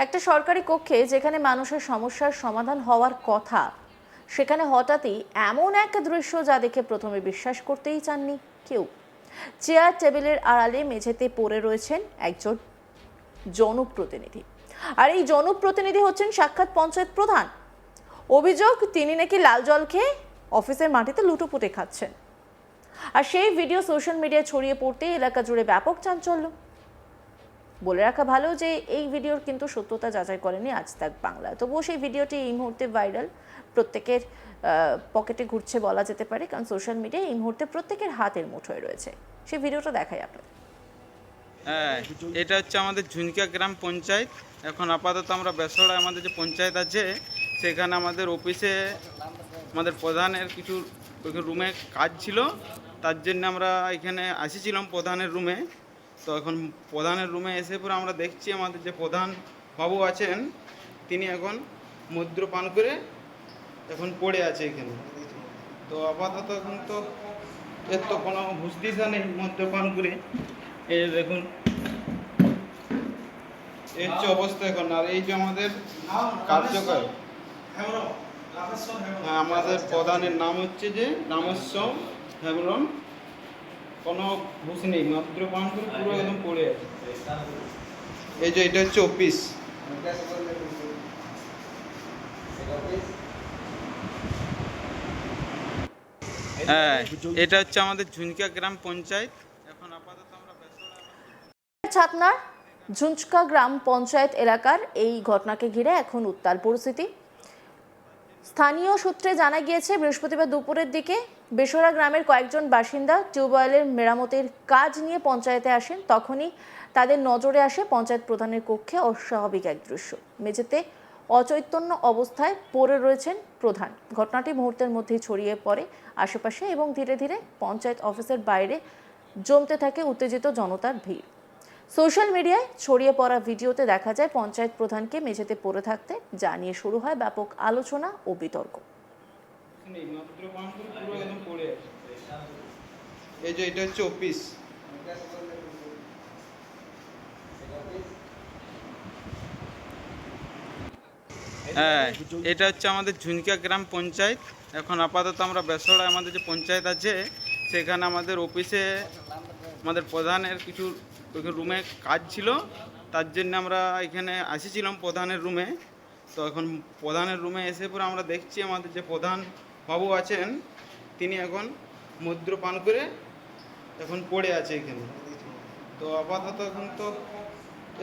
একটা সরকারি কক্ষে যেখানে মানুষের সমস্যার সমাধান হওয়ার কথা, সেখানে হঠাৎই এমন এক দৃশ্য যা দেখে প্রথমে বিশ্বাস করতেই চাননি কেউ। চেয়ার টেবিলের আড়ালে মেঝেতে পড়ে রয়েছেন একজন জনপ্রতিনিধি। আর এই জনপ্রতিনিধি হচ্ছেন সাক্ষাৎ পঞ্চায়েত প্রধান। অভিযোগ, তিনি নাকি লাল জল খেয়ে অফিসের মাটিতে লুটোপুটে খাচ্ছেন। আর সেই ভিডিও সোশ্যাল মিডিয়ায় ছড়িয়ে পড়তে এলাকা জুড়ে ব্যাপক চাঞ্চল্য। বলে রাখা ভালো যে এই ভিডিওর কিন্তু সত্যতা যাচাই করেনি আজ তাক বাংলা। তবুও সেই ভিডিওটি এই মুহূর্তে ভাইরাল, প্রত্যেকের পকেটে ঘুরছে বলা যেতে পারে, কারণ সোশ্যাল মিডিয়ায় এই মুহূর্তে প্রত্যেকের হাতের মুঠোয় রয়েছে। সেই ভিডিওটা দেখাই আপনাদের। হ্যাঁ, এটা হচ্ছে আমাদের ঝুনকা গ্রাম পঞ্চায়েত। এখন আপাতত আমরা বেসড়ায় আমাদের যে পঞ্চায়েত আছে সেখানে আমাদের অফিসে আমাদের প্রধানের কিছু রুমে কাজ ছিল, তার জন্য আমরা এখানে আসিছিলাম প্রধানের রুমে। তো এখন প্রধানের রুমে এসে পরে আমরা দেখছি আমাদের যে প্রধান বাবু আছেন তিনি এখন মদ্যপান করে এখন পড়ে আছে এখানে। তো আপাতত এখন তো এর তো কোনো হুঁশ দিশা নেই মদ্যপান করে। এই দেখুন এই যে অবস্থা এখন। আর এই যে আমাদের কার্যকর, আমাদের প্রধানের নাম হচ্ছে যে রামেশ্বর হেমব্রম। কোনো হুঁশ নেই, মদ্যপান করে পুরো একদম পড়ে আছে। এই যে এটা হচ্ছে অফিস। হ্যাঁ, এটা হচ্ছে আমাদের ঝুনকা গ্রাম পঞ্চায়েত। এখন আপাতত আমরা ছাতনার ঝুঞ্চকা গ্রাম পঞ্চায়েত এলাকার এই ঘটনাকে ঘিরে এখন উত্তাল পরিস্থিতি। স্থানীয় সূত্রে জানা গিয়েছে, বৃহস্পতিবার দুপুরের দিকে বেসরা গ্রামের কয়েকজন বাসিন্দা টিউবওয়েলের মেরামতের কাজ নিয়ে পঞ্চায়েতে আসেন। তখনই তাদের নজরে আসে পঞ্চায়েত প্রধানের কক্ষে অস্বাভাবিক এক দৃশ্য। মেঝেতে অচৈতন্য অবস্থায় পড়ে রয়েছেন প্রধান। ঘটনাটি মুহূর্তের মধ্যেই ছড়িয়ে পড়ে আশেপাশে এবং ধীরে ধীরে পঞ্চায়েত অফিসের বাইরে জমতে থাকে উত্তেজিত জনতার ভিড়। সোশ্যাল মিডিয়ায় ছড়িয়ে পড়া ভিডিওতে দেখা যায় পঞ্চায়েত প্রধানকে মেঝেতে পড়ে থাকতে, যা নিয়ে শুরু হয় ব্যাপক আলোচনা ও বিতর্ক। এই যে এটা হচ্ছে অফিস। হ্যাঁ, এটা হচ্ছে আমাদের ঝুনকা গ্রাম পঞ্চায়েত। এখন আপাতত আমরা বেসড়ায় আমাদের যে পঞ্চায়েত আছে সেখানে আমাদের অফিসে আমাদের প্রধানের কিছু রুমে কাজ ছিল, তার জন্য আমরা এখানে আসিছিলাম প্রধানের রুমে। তো এখন প্রধানের রুমে এসে পরে আমরা দেখছি আমাদের যে প্রধান বাবু আছেন তিনি এখন মদ্যপান করে এখন পড়ে আছে এখানে। তো আপাতত এখন তো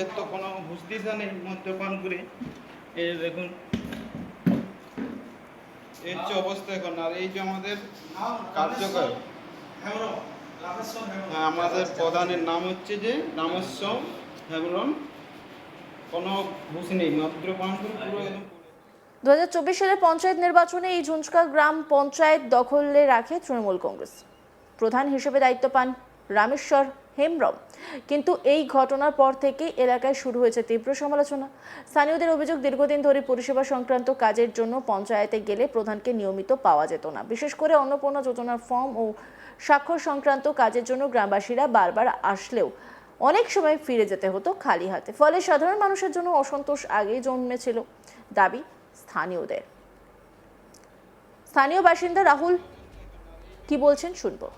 এর তো কোনো হুঁশ দিশা নেই মদ্যপান করে। এই দেখুন এই যে অবস্থা এখন। আর এই যে আমাদের কার্যকর, আমাদের প্রধানের নাম হচ্ছে যে রামেশ্বর হেমব্রম। কোনো হুঁশ নেই, মদ্যপান করে পুরো একদম। 2024 সালের পঞ্চায়েত নির্বাচনে এই ঝুঞ্চকা গ্রাম পঞ্চায়েত দখলে রাখে তৃণমূল কংগ্রেস। প্রধান হিসেবে দায়িত্ব পান রামেশ্বর হেমব্রম। কিন্তু এই ঘটনার পর থেকে এলাকায় শুরু হয়েছে তীব্র সমালোচনা। স্থানীয়দের অভিযোগ, দীর্ঘদিন ধরে পরিষেবা সংক্রান্ত কাজের জন্য পঞ্চায়েতে গেলে প্রধানকে নিয়মিত পাওয়া যেত না। বিশেষ করে অন্নপূর্ণা যোজনার ফর্ম ও স্বাক্ষর সংক্রান্ত কাজের জন্য গ্রামবাসীরা বারবার আসলেও অনেক সময় ফিরে যেতে হতো খালি হাতে। ফলে সাধারণ মানুষের জন্য অসন্তোষ আগেই জন্মেছিল। দাবি স্থানীয়দের। স্থানীয় বাসিন্দা রাহুল কি বলছেন শুনবো।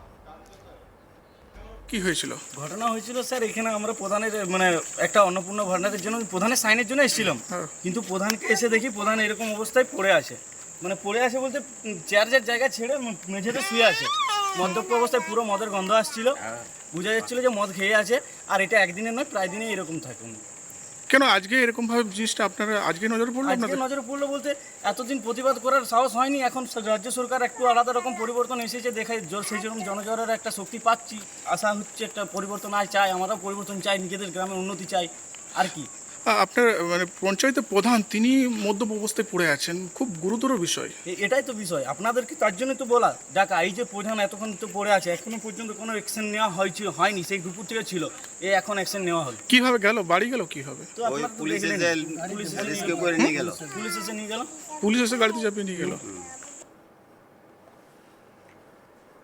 কি হয়েছিল? ঘটনা হয়েছিল স্যার, এখানে আমরা প্রধানের মানে একটা অন্নপূর্ণা ভান্ডারের জন্য প্রধানের সাইনের জন্য এসেছিলাম। কিন্তু প্রধানকে এসে দেখি প্রধান এরকম অবস্থায় পড়ে আছে। মানে পড়ে আছে বলতে চেয়ারের জায়গা ছেড়ে মেঝেতে শুয়ে আছে। মদ্যপ অবস্থায় পুরো মদের গন্ধ আসছিল, বোঝা যাচ্ছিল যে মদ খেয়ে আছে। আর এটা একদিনের নয়, প্রায় দিনে এরকম থাকে। কেন আজকে এরকম ভাবে জিনিসটা আপনারা আজকে নজরে পড়লো? আজকে নজরে পড়লো বলতে এতদিন প্রতিবাদ করার সাহস হয়নি। এখন রাজ্য সরকার একটু আলাদা রকম পরিবর্তন এসেছে, দেখায় সেই রকম জনজোয়ারের একটা শক্তি পাচ্ছি। আশা হচ্ছে একটা পরিবর্তন চাই, আমরাও পরিবর্তন চাই, নিজেদের গ্রামের উন্নতি চাই আর কি। আপনার মানে পঞ্চায়েতের প্রধান তিনি মদ্যপ অবস্থায় পড়ে আছেন, খুব গুরুতর বিষয়। এটাই তো বিষয়, আপনাদেরকে তার জন্য তো বলা ডাকা। এই যে প্রধান এতক্ষণ তো পড়ে আছে, এখনো পর্যন্ত কোনো অ্যাকশন নেওয়া হয়নি। সেই দুপুর থেকে ছিল, এখন অ্যাকশন নেওয়া হলো। কিভাবে গেল? বাড়ি গেল কিভাবে? তো পুলিশ এসে নিয়ে গেল। পুলিশ এসে গাড়িতে চাপিয়ে নিয়ে গেল।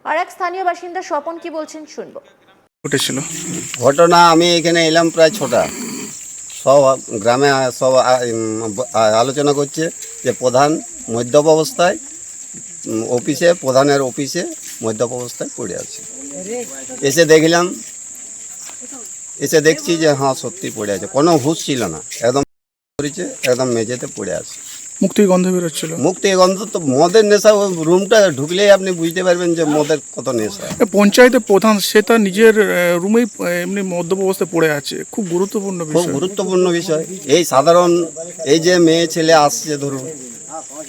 আর এক স্থানীয় বাসিন্দা স্বপন কি বলছেন শুনবো। ঘটেছিল ঘটনা, আমি এখানে এলাম প্রায় 6টা। সব গ্রামে সব আলোচনা করছে যে প্রধান মদ্যপ অবস্থায় প্রধানের অফিসে মদ্যপ অবস্থায় পড়ে আছে। এসে দেখছি যে হ্যাঁ সত্যি পড়ে আছে, কোনো হুঁশ ছিল না, একদম করেছে, একদম মেঝেতে পড়ে আছে। মুখ থেকে গন্ধ বেরোচ্ছিল। মুখ থেকে গন্ধ তো মদের নেশা, ওই রুমটা ঢুকলেই আপনি বুঝতে পারবেন যে মদের কত নেশা। পঞ্চায়েতের প্রধান সে তার নিজের রুমেই এমনি মদ্যপ অবস্থায় পড়ে আছে, খুব গুরুত্বপূর্ণ খুব বিষয়। গুরুত্বপূর্ণ বিষয়। এই সাধারণ এই যে মেয়ে ছেলে আসছে, ধরুন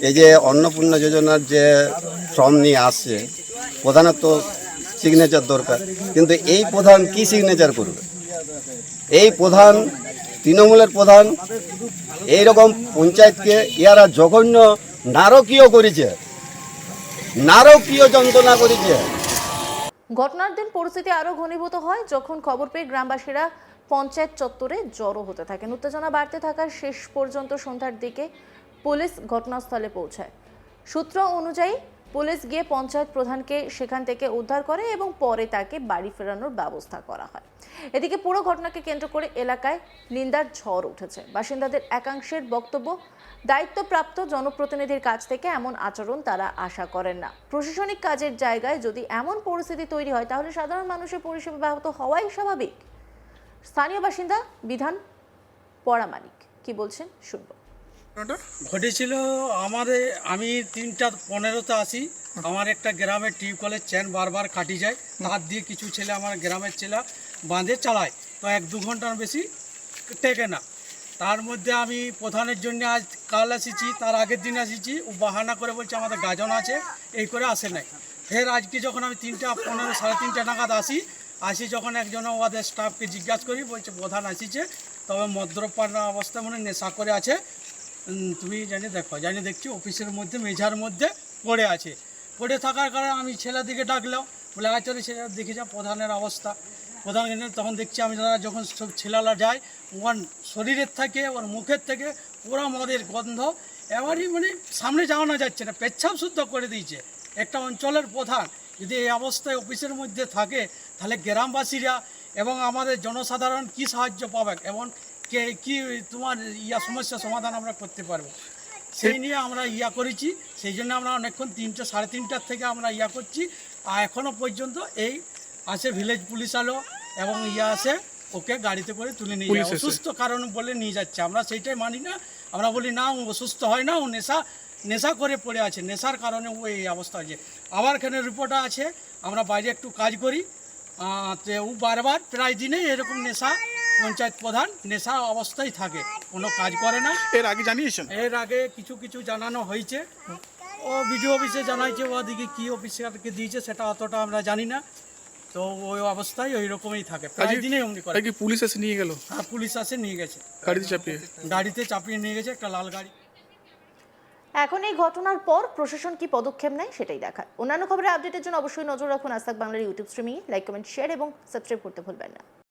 এই যে অন্নপূর্ণা যোজনার যে ফর্ম নিয়ে আসছে, প্রধানের তো সিগনেচার দরকার, কিন্তু এই প্রধান কি সিগনেচার করবে? এই প্রধান তৃণমূলের প্রধান এইরকম পঞ্চায়েতকে ইয়ারা জঘন্য নারকীয় করেছে, নারকীয় যন্ত্রণা করেছে। ঘটনার দিন পরিস্থিতি আরও ঘনীভূত হয় যখন খবর পেয়ে গ্রামবাসীরা পঞ্চায়েত চত্বরে জড়ো হতে থাকেন। উত্তেজনা বাড়তে থাকার শেষ পর্যন্ত সন্ধ্যার দিকে পুলিশ ঘটনাস্থলে পৌঁছায়। সূত্র অনুযায়ী পুলিশ গিয়ে পঞ্চায়েত প্রধানকে সেখান থেকে উদ্ধার করে এবং পরে তাকে বাড়ি ফেরানোর ব্যবস্থা করা হয়। এদিকে পুরো ঘটনাকে কেন্দ্র করে এলাকায় নিন্দার ঝড় উঠেছে। বাসিন্দাদের একাংশের বক্তব্য, দায়িত্বপ্রাপ্ত জনপ্রতিনিধির কাছ থেকে এমন আচরণ তারা আশা করেন না। প্রশাসনিক কাজের জায়গায় যদি এমন পরিস্থিতি তৈরি হয় তাহলে সাধারণ মানুষের পরিষেবা ব্যাহত হওয়াই স্বাভাবিক। স্থানীয় বাসিন্দা বিধান পরামানিক কি বলছেন শুনবো। ঘটেছিল আমি 3:15-তে আসি। আমার একটা গ্রামের টিউবওয়েলের চেন বারবার কাটি যায়, তার দিয়ে কিছু ছেলে আমার গ্রামের ছেলে বাঁধে চালায়, তো 1-2 ঘন্টার বেশি টেকে না। তার মধ্যে আমি প্রধানের জন্য আজ কাল এসেছি, তার আগের দিন এসেছি, ও বাহানা করে বলছে আমাদের গাজন আছে, এই করে আসে নাই। ফের আজকে যখন আমি 3:15 3:30 নাগাদ আসি যখন একজন ওদের স্টাফকে জিজ্ঞাসা করি, বলছে প্রধান আসিছে, তবে মদ্যপান অবস্থায় মনে নেশা করে আছে, তুমি দেখছি অফিসের মধ্যে মেঝার মধ্যে পড়ে আছে। পড়ে থাকার কারণে আমি ছেলের দিকে ডাকলাম, বলে চলে ছেলে দেখে যা প্রধানের অবস্থা। প্রধান তখন দেখছি আমি যখন সব ছেলেরা যায়, ওর শরীরের থেকে ওর মুখের থেকে পুরো মদের গন্ধ, এবারই মানে সামনে যাওয়ানো যাচ্ছে না, পেচ্ছাপ শুদ্ধ করে দিয়েছে। একটা অঞ্চলের প্রধান যদি এই অবস্থায় অফিসের মধ্যে থাকে, তাহলে গ্রামবাসীরা এবং আমাদের জনসাধারণ কি সাহায্য পাবে এবং কি তোমার সমস্যা সমাধান আমরা করতে পারবো, সেই নিয়ে আমরা করেছি। সেই জন্য আমরা অনেকক্ষণ 3টে 3:30 থেকে আমরা করছি। আর এখনও পর্যন্ত এই আসে ভিলেজ পুলিশ আলো এবং আসে ওকে গাড়িতে করে তুলে নিয়ে যায়, অসুস্থ কারণ বলে নিয়ে যাচ্ছে। আমরা সেইটাই মানি না, আমরা বলি না ও অসুস্থ হয় না, ও নেশা করে পড়ে আছে, নেশার কারণে ও এই অবস্থা আছে। আবার এখানে রিপোর্টটা আছে, আমরা বাইরে একটু কাজ করি, তো ও বারবার প্রায় দিনেই এরকম নেশা, পঞ্চায়েত প্রধান নেশা অবস্থায় থাকে, কোনো কাজ করে না। এর আগে জানিয়েছেন? এর আগে কিছু জানানো হয়েছে, ও বিডিও অফিসে জানাইছে, ওদিকে কী অফিসারকে দিয়েছে সেটা অতটা আমরা জানি না। তো ওই অবস্থায় ওই রকমই থাকে, প্রায় দিনেই অমনি করে। কি পুলিশ এসে নিয়ে গেল? হ্যাঁ, পুলিশ আসে নিয়ে গেছে, গাড়িতে চাপিয়ে নিয়ে গেছে, একটা লাল গাড়ি। এখন এই ঘটনার পর প্রশাসন কি পদক্ষেপ নেয় সেটাই দেখার। অন্যান্য খবরের আপডেটের জন্য অবশ্যই নজর রাখুন আজ তাক বাংলার YouTube streaming. Like, comment, share এবং সাবস্ক্রাইব করতে ভুলবেন না।